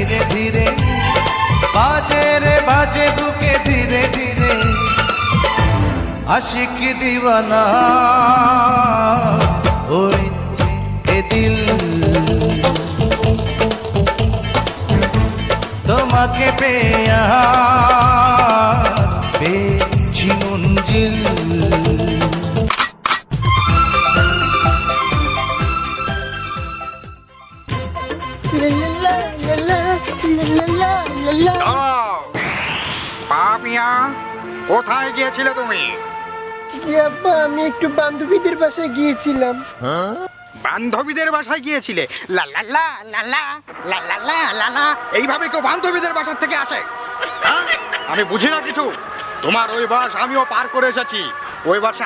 ধীরে ধীরে, বাজে রে বাজে বুকে ধীরে ধীরে, আশিক দিওয়ানা হয়েছে এ দিল। তোমাকে পেয়ে পেয়েছি মঞ্জিল। পাপিয়া, কোথায় গিয়েছিলে তুমি? জি আব্বা, আমি একটু বান্ধবীদের বাসায় গিয়েছিলাম। বান্ধবীদের বাসায় গিয়েছিলে? লা লা লা লা লা লা লা লা লা লা, এইভাবে কেউ বান্ধবীদের বাসা থেকে আসে? হ্যাঁ? আমি বুঝি না কিছু। তোমার ওই বাস আমিও পার করে এসেছি। ওই বাসা